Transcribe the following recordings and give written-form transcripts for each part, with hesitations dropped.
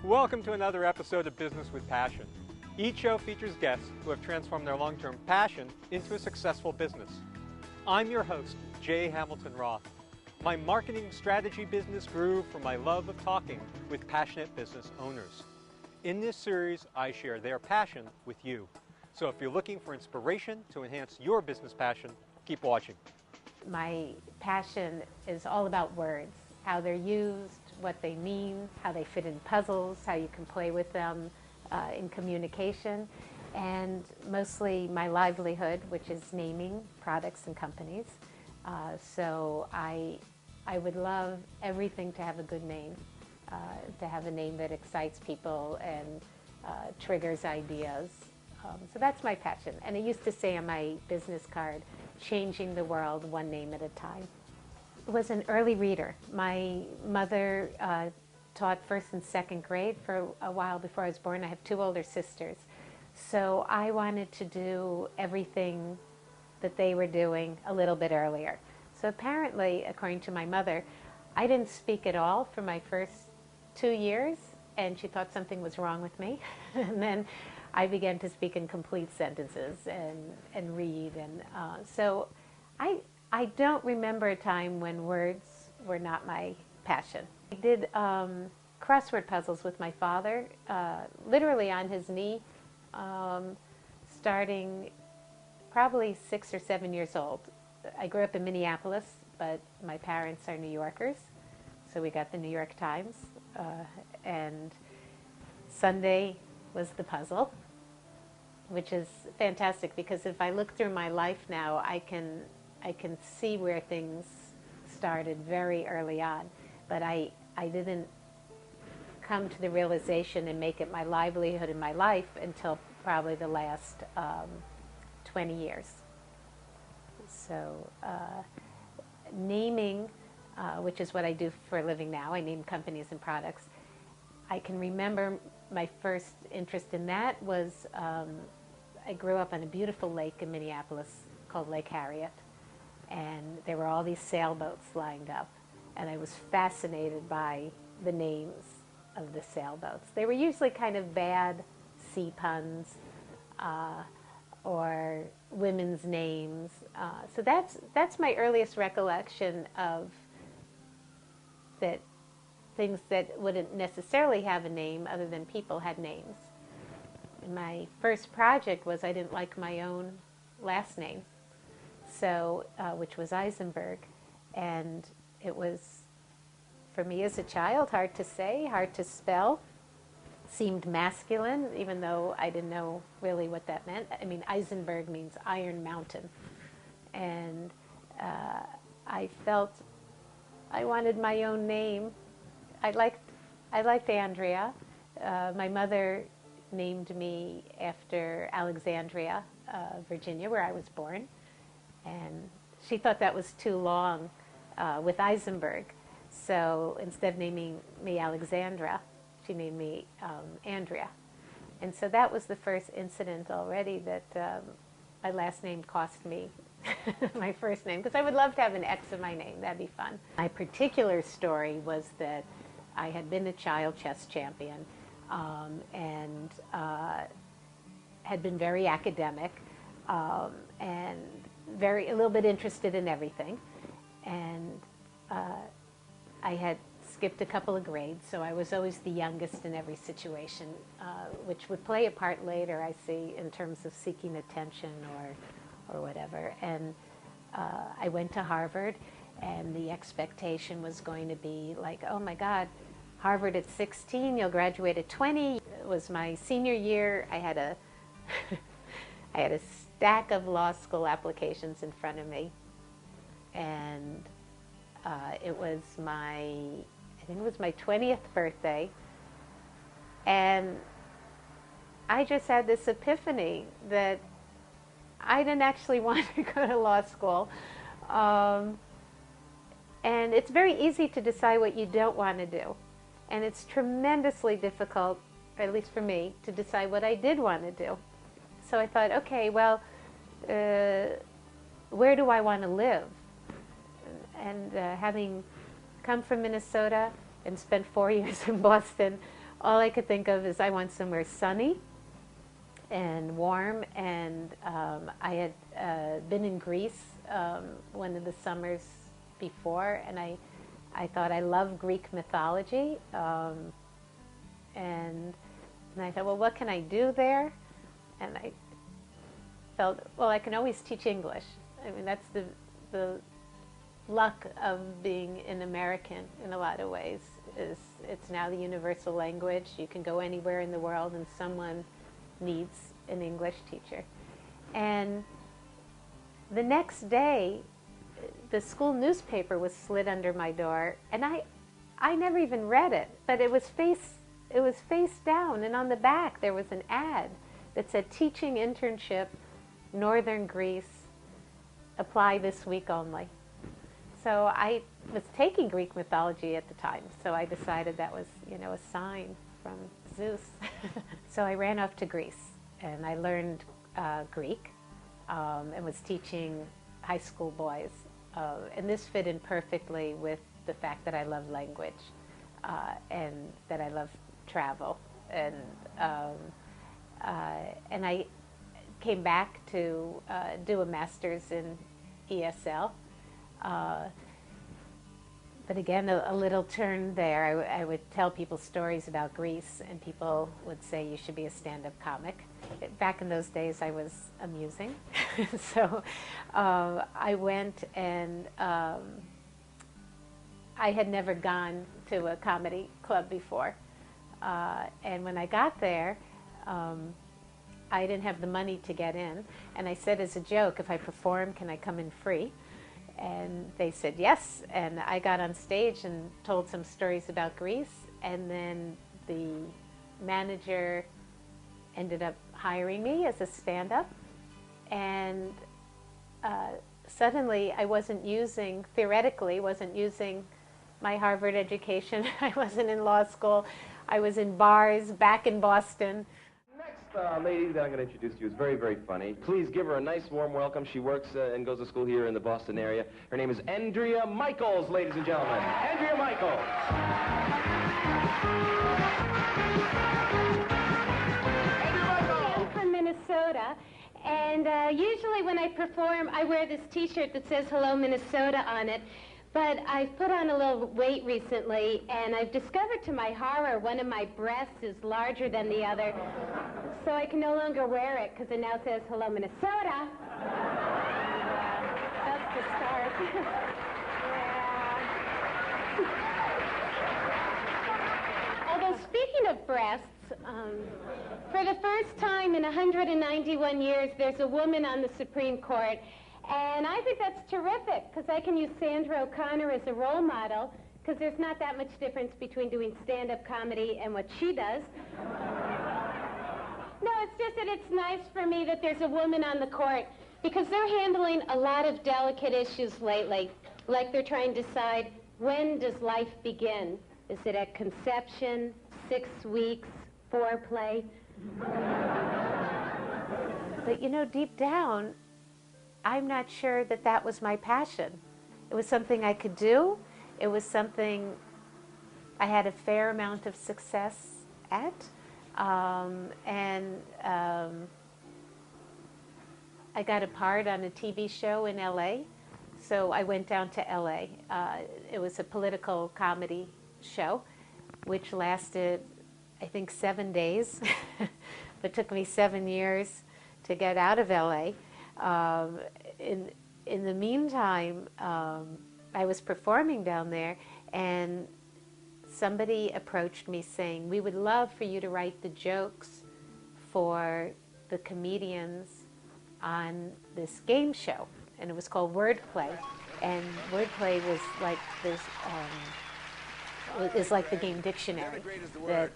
Welcome to another episode of Business with Passion. Each show features guests who have transformed their long-term passion into a successful business. I'm your host, Jay Hamilton Roth. My marketing strategy business grew from my love of talking with passionate business owners. In this series, I share their passion with you. So if you're looking for inspiration to enhance your business passion, keep watching. My passion is all about words, how they're used, what they mean, how they fit in puzzles, how you can play with them in communication, and mostly my livelihood, which is naming products and companies. So I would love everything to have a good name, to have a name that excites people and triggers ideas. So that's my passion. And it used to say on my business card, changing the world one name at a time. I was an early reader. My mother taught first and second grade for a while before I was born. I have two older sisters. So I wanted to do everything that they were doing a little bit earlier. So apparently, according to my mother, I didn't speak at all for my first 2 years, and she thought something was wrong with me. And then I began to speak in complete sentences and read. And so I don't remember a time when words were not my passion. I did crossword puzzles with my father, literally on his knee, starting probably 6 or 7 years old. I grew up in Minneapolis, but my parents are New Yorkers, so we got the New York Times, and Sunday was the puzzle, which is fantastic because if I look through my life now, I can see where things started very early on, but I didn't come to the realization and make it my livelihood in my life until probably the last 20 years. So naming, which is what I do for a living now, I name companies and products. I can remember my first interest in that was I grew up on a beautiful lake in Minneapolis called Lake Harriet, and there were all these sailboats lined up, and I was fascinated by the names of the sailboats. They were usually kind of bad sea puns or women's names. So that's my earliest recollection of that things that wouldn't necessarily have a name other than people had names. And my first project was I didn't like my own last name, so which was Eisenberg, and it was, for me as a child, hard to say, hard to spell, seemed masculine, even though I didn't know really what that meant. I mean, Eisenberg means Iron Mountain, and I felt I wanted my own name. I liked Andrea. My mother named me after Alexandria, Virginia, where I was born, and she thought that was too long with Eisenberg. So instead of naming me Alexandra, she named me Andrea. And so that was the first incident already that my last name cost me my first name, because I would love to have an X in my name. That'd be fun. My particular story was that I had been a child chess champion and had been very academic and a little bit interested in everything. And I had skipped a couple of grades, so I was always the youngest in every situation, which would play a part later, I see, in terms of seeking attention or whatever. And I went to Harvard, and the expectation was going to be like, oh my God, Harvard at 16, you'll graduate at 20. It was my senior year. I had a I had a stack of law school applications in front of me, and it was I think it was my 20th birthday, and I just had this epiphany that I didn't actually want to go to law school. And it's very easy to decide what you don't want to do. And it's tremendously difficult, at least for me, to decide what I did want to do. So I thought, okay, well, where do I want to live? And having come from Minnesota and spent 4 years in Boston, all I could think of is I want somewhere sunny and warm, and I had been in Greece one of the summers before, and I thought I love Greek mythology, and I thought, well, what can I do there? And I felt, well, I can always teach English. I mean, that's the luck of being an American in a lot of ways, is it's now the universal language. You can go anywhere in the world and someone needs an English teacher. And the next day, the school newspaper was slid under my door, and I never even read it, but it was face down, and on the back there was an ad that said, "Teaching internship, Northern Greece, apply this week only." So I was taking Greek mythology at the time, so I decided that was, a sign from Zeus. So I ran off to Greece, and I learned Greek, and was teaching high school boys. And this fit in perfectly with the fact that I love language, and that I love travel. And I came back to do a master's in ESL. But again, a little turn there. I would tell people stories about Greece, and people would say, you should be a stand-up comic. Back in those days, I was amusing. So I went, and I had never gone to a comedy club before. And when I got there, I didn't have the money to get in. And I said as a joke, if I perform, can I come in free? And they said yes, and I got on stage and told some stories about Greece, and then the manager ended up hiring me as a stand-up, and suddenly I theoretically wasn't using my Harvard education. I wasn't in law school. I was in bars back in Boston. Lady that I'm going to introduce to you is very, very funny. Please give her a nice, warm welcome. She works and goes to school here in the Boston area. Her name is Andrea Michaels, ladies and gentlemen. Andrea Michaels. I'm from Minnesota, and usually when I perform, I wear this T-shirt that says "Hello, Minnesota" on it. But I've put on a little weight recently, and I've discovered to my horror one of my breasts is larger than the other. So I can no longer wear it because it now says "Hello, Minnesota." That's the start. Yeah. Although speaking of breasts, for the first time in 191 years, there's a woman on the Supreme Court. And I think that's terrific, because I can use Sandra O'Connor as a role model, because there's not that much difference between doing stand-up comedy and what she does. No, it's just that it's nice for me that there's a woman on the court, because they're handling a lot of delicate issues lately. Like they're trying to decide, when does life begin? Is it at conception, 6 weeks, foreplay? But deep down, I'm not sure that that was my passion. It was something I could do. It was something I had a fair amount of success at. I got a part on a TV show in LA, so I went down to LA. It was a political comedy show, which lasted, I think, 7 days, but took me 7 years to get out of LA. In the meantime, I was performing down there, and somebody approached me saying, we would love for you to write the jokes for the comedians on this game show. And it was called Wordplay. And Wordplay was like this, is like the game dictionary. That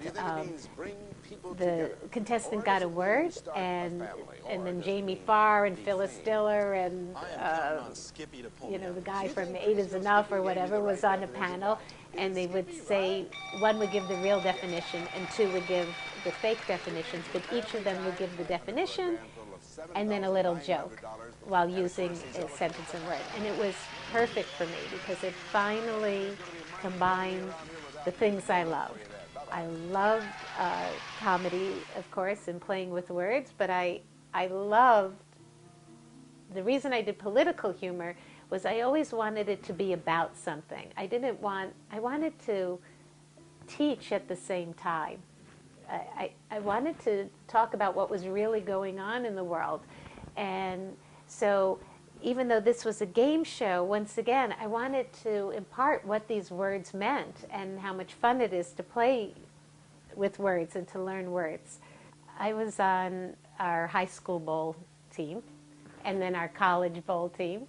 the contestant got a word, and then Jamie Farr and Phyllis Diller and the guy from Eight Is Enough or whatever was on a panel, and they would say, one would give the real definition and two would give the fake definitions, but each of them would give the definition and then a little joke while using a sentence and word. And it was perfect for me because it finally combined the things I love. I loved comedy, of course, and playing with words, but I loved, the reason I did political humor was I always wanted it to be about something. I wanted to teach at the same time. I wanted to talk about what was really going on in the world. And so even though this was a game show, once again, I wanted to impart what these words meant and how much fun it is to play with words and to learn words. I was on our high school bowl team and then our college bowl team.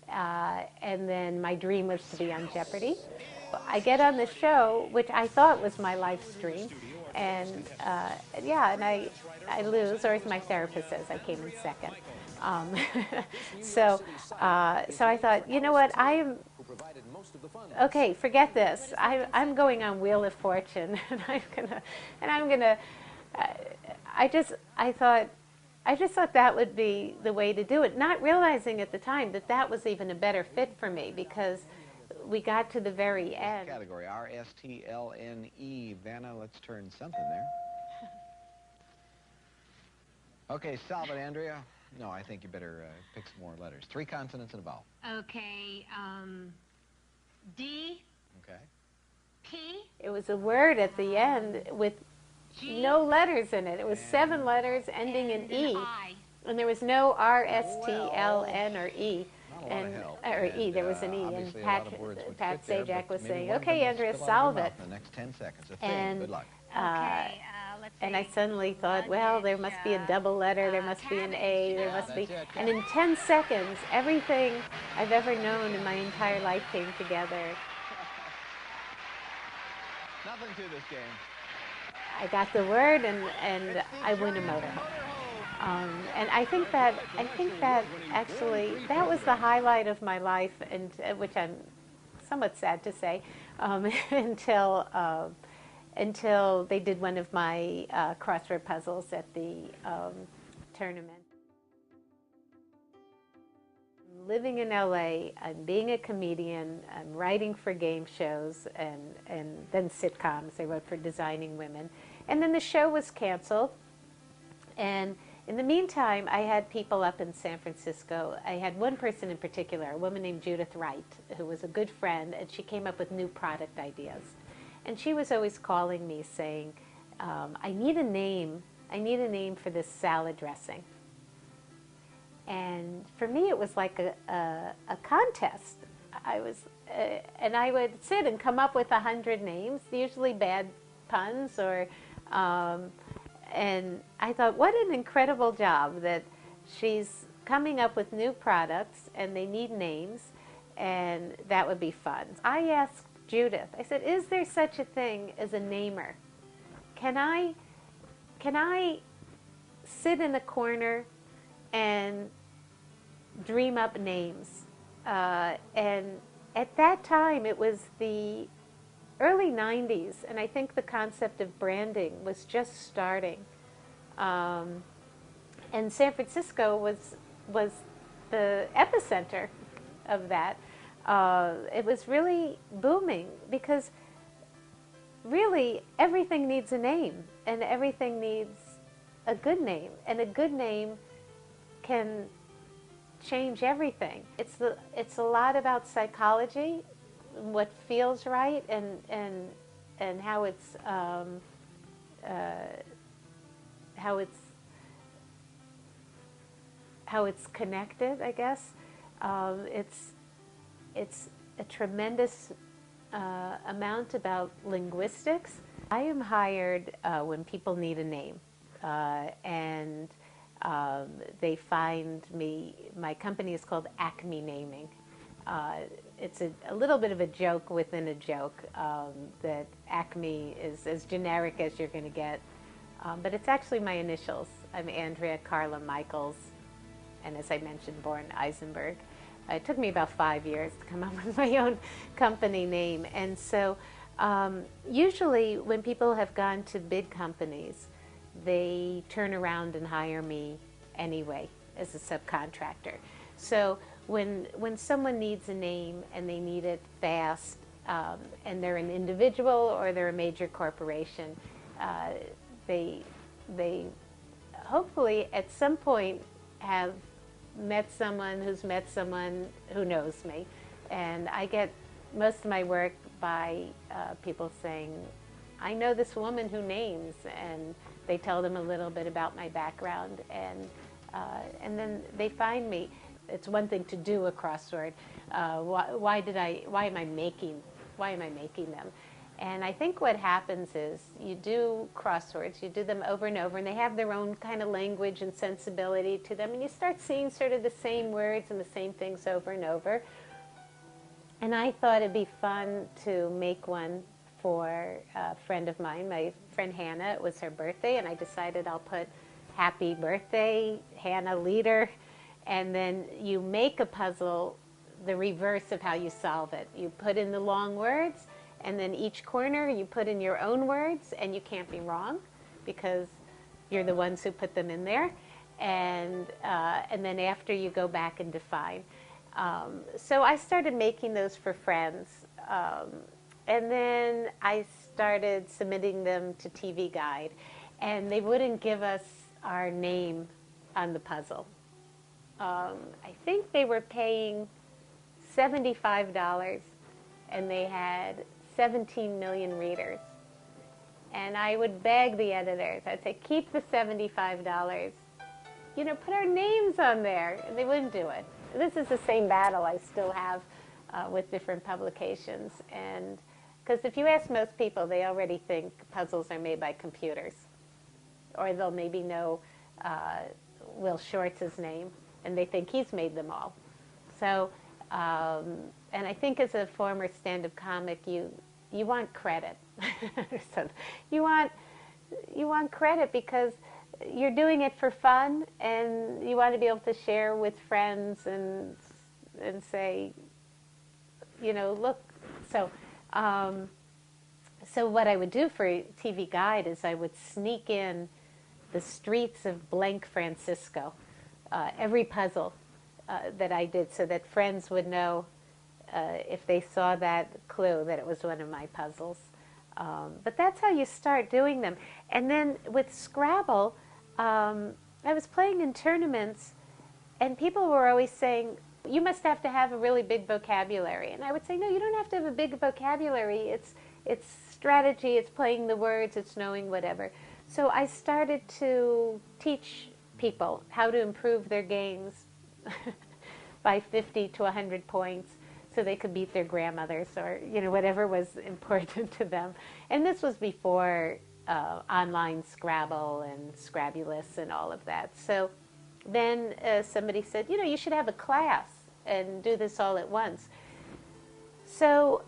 And then my dream was to be on Jeopardy! I get on the show, which I thought was my life stream, and yeah, and I lose, or as my therapist says, I came in second. So I thought, you know what, okay, forget this. I'm going on Wheel of Fortune, and I just thought that would be the way to do it, not realizing at the time that that was even a better fit for me, because we got to the very end. Category, R-S-T-L-N-E. Vanna, let's turn something there. Okay, solve it, Andrea. No, I think you better pick some more letters. 3 consonants and a vowel. Okay, D. Okay. P. It was a word at the end with no letters in it. It was 7 letters ending in E. And there was no R, S, T, L, N, or E. Or E, there was an E. And Pat Sajak was saying, okay, Andrea, solve it. The next 10 seconds. And, good luck. and I suddenly thought, well, there must be a double letter, there must be an A, there must be... And in 10 seconds, everything I've ever known in my entire life came together. Nothing to this game. I got the word, and I win a motorhome. And I think that actually, that was the highlight of my life, and which I'm somewhat sad to say, until they did one of my crossword puzzles at the tournament. I'm living in LA, I'm being a comedian, I'm writing for game shows and then sitcoms. I wrote for Designing Women. And then the show was canceled. And in the meantime, I had people up in San Francisco. I had one person in particular, a woman named Judith Wright, who was a good friend, and she came up with new product ideas. And she was always calling me saying, I need a name for this salad dressing. And for me, it was like a contest. And I would sit and come up with 100 names, usually bad puns, or, and I thought, what an incredible job that she's coming up with new products and they need names, and that would be fun. I asked Judith, I said, is there such a thing as a namer? Can I sit in a corner and dream up names? And at that time, it was the early 90s, and I think the concept of branding was just starting. And San Francisco was the epicenter of that. It was really booming because really everything needs a name, and everything needs a good name, and a good name can change everything. It's a lot about psychology, what feels right, and how it's connected, I guess. It's a tremendous amount about linguistics. I am hired when people need a name, and they find me. My company is called ACME Naming. It's a little bit of a joke within a joke, that ACME is as generic as you're going to get, but it's actually my initials. I'm Andrea Carla Michaels, and as I mentioned, born Eisenberg. It took me about 5 years to come up with my own company name. And so usually when people have gone to big companies, they turn around and hire me anyway as a subcontractor. So when someone needs a name and they need it fast and they're an individual or they're a major corporation. They hopefully at some point have met someone who's met someone who knows me. And I get most of my work by people saying, I know this woman who names, and they tell them a little bit about my background, and then they find me. It's one thing to do a crossword. Why am I making them? And I think what happens is you do crosswords, you do them over and over, and they have their own kind of language and sensibility to them, and you start seeing sort of the same words and the same things over and over. And I thought it'd be fun to make one for a friend of mine, my friend Hannah. It was her birthday, and I decided I'll put happy birthday, Hannah Leader, and then you make a puzzle the reverse of how you solve it. You put in the long words, and then each corner you put in your own words, and you can't be wrong because you're the ones who put them in there. And then after you go back and define. So I started making those for friends. And then I started submitting them to TV Guide. And they wouldn't give us our name on the puzzle. I think they were paying $75, and they had 17 million readers. And I would beg the editors. I'd say, keep the $75. You know, put our names on there. And they wouldn't do it. This is the same battle I still have with different publications. And because if you ask most people, they already think puzzles are made by computers. Or they'll maybe know Will Shortz's name, and they think he's made them all. So, and I think as a former stand-up comic, you want credit. So you want credit because you're doing it for fun, and you want to be able to share with friends and say, you know, look. So, so what I would do for TV Guide is I would sneak in the streets of blank Francisco, every puzzle that I did, so that friends would know if they saw that clue that it was one of my puzzles. But that's how you start doing them. And then with Scrabble, I was playing in tournaments, and people were always saying, you must have to have a really big vocabulary. And I would say, no, you don't have to have a big vocabulary. It's strategy, it's playing the words, it's knowing whatever. So I started to teach people how to improve their games by 50 to 100 points so they could beat their grandmothers or, you know, whatever was important to them. And this was before online Scrabble and Scrabulous and all of that. So then somebody said, you know, you should have a class and do this all at once. So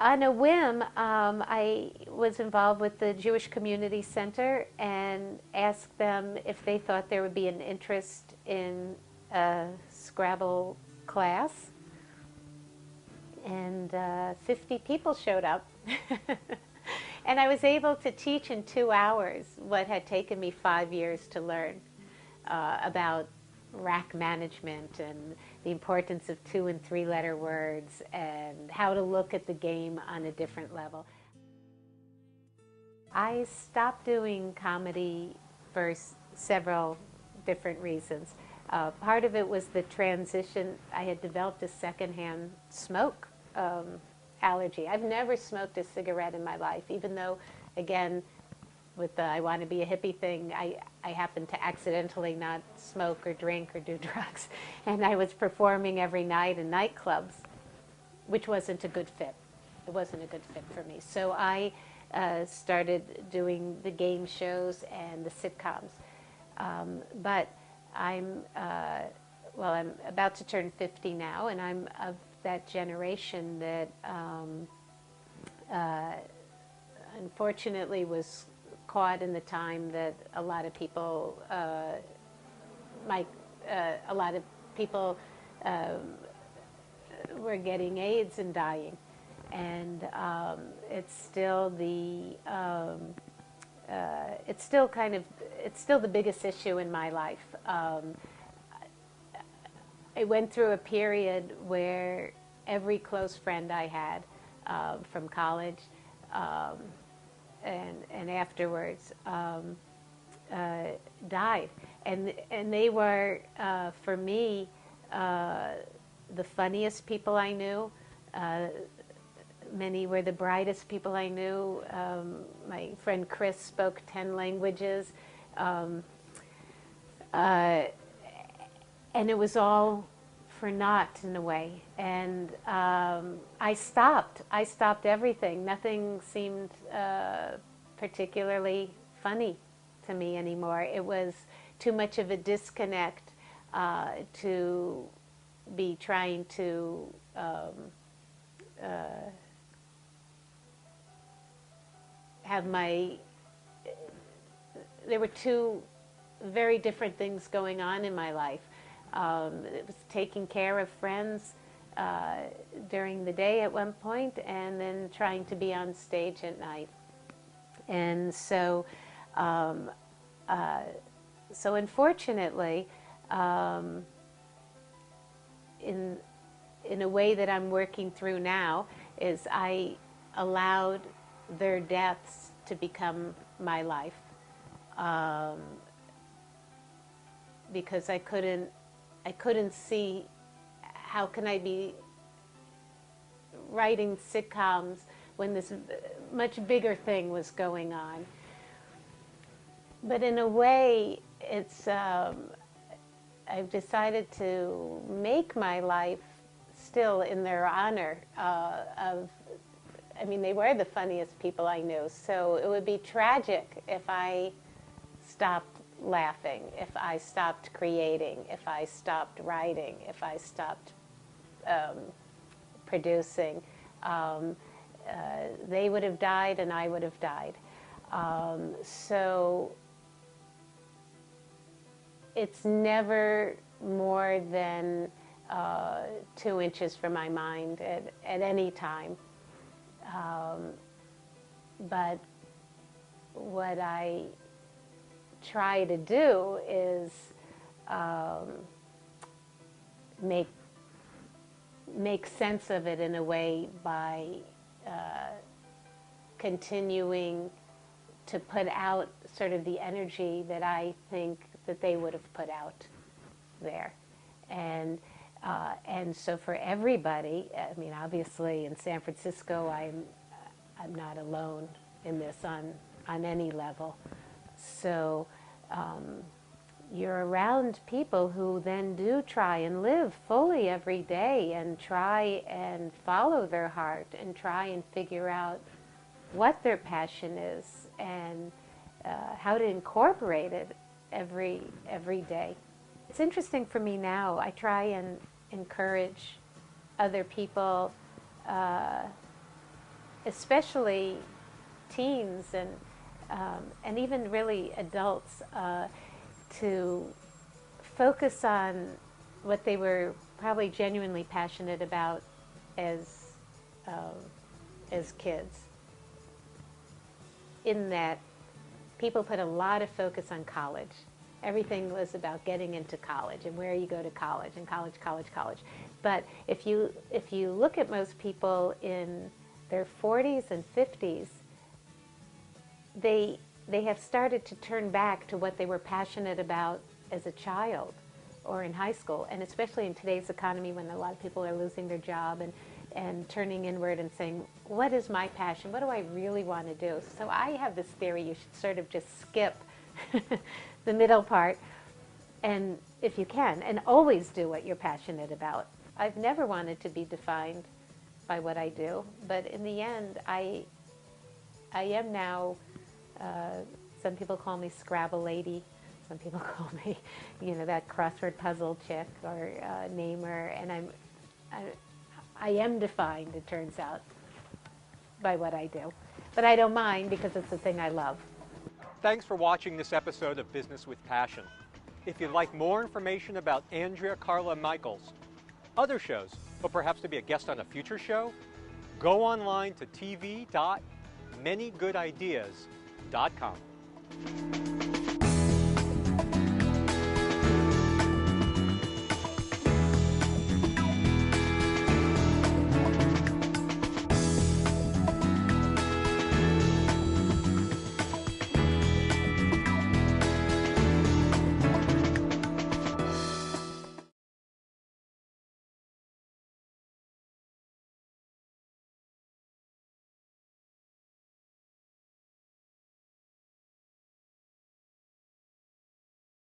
on a whim, I was involved with the Jewish Community Center and asked them if they thought there would be an interest in a Scrabble class. And 50 people showed up. And I was able to teach in 2 hours what had taken me 5 years to learn about rack management and the importance of 2- and 3-letter words and how to look at the game on a different level. I stopped doing comedy for several different reasons. Part of it was the transition. I had developed a secondhand smoke allergy. I've never smoked a cigarette in my life, even though, again, with the I want to be a hippie thing, I happened to accidentally not smoke or drink or do drugs. And I was performing every night in nightclubs, which wasn't a good fit. It wasn't a good fit for me. So I started doing the game shows and the sitcoms. But I'm about to turn 50 now, and I'm of that generation that unfortunately was caught in the time that a lot of people were getting AIDS and dying, and it's still the biggest issue in my life. I went through a period where every close friend I had from college and afterwards died. And they were, for me, the funniest people I knew. Many were the brightest people I knew. My friend Chris spoke 10 languages. And it was all for naught in a way. And I stopped everything. Nothing seemed particularly funny to me anymore. It was too much of a disconnect to be trying to have my, there were two very different things going on in my life. It was taking care of friends during the day at one point, and then trying to be on stage at night. And so, so unfortunately, in a way that I'm working through now, is I allowed their deaths to become my life, because I couldn't see how can I be writing sitcoms when this much bigger thing was going on. But in a way, it's I've decided to make my life still in their honor I mean, they were the funniest people I knew, so it would be tragic if I stopped laughing, if I stopped creating, if I stopped writing, if I stopped producing. They would have died and I would have died. So it's never more than 2 inches from my mind at any time. But what I try to do is make sense of it in a way by continuing to put out sort of the energy that I think that they would have put out there. And so for everybody, I mean, obviously in San Francisco, I'm not alone in this on any level. So you're around people who then do try and live fully every day and try and follow their heart and try and figure out what their passion is and how to incorporate it every day. It's interesting for me now. I try and encourage other people, especially teens and even really adults, to focus on what they were probably genuinely passionate about as kids. In that, people put a lot of focus on college. Everything was about getting into college and where you go to college and college. But if you look at most people in their 40s and 50s, they have started to turn back to what they were passionate about as a child or in high school, and especially in today's economy when a lot of people are losing their job and turning inward and saying, what is my passion? What do I really want to do? So I have this theory you should sort of just skip the middle part, and if you can, and always do what you're passionate about. I've never wanted to be defined by what I do, but in the end, I am now, some people call me Scrabble lady, some people call me, that crossword puzzle chick or namer, and I am defined, it turns out, by what I do. But I don't mind because it's the thing I love. Thanks for watching this episode of Business with Passion. If you'd like more information about Andrea Carla Michaels, other shows, or perhaps to be a guest on a future show, go online to tv.manygoodideas.com.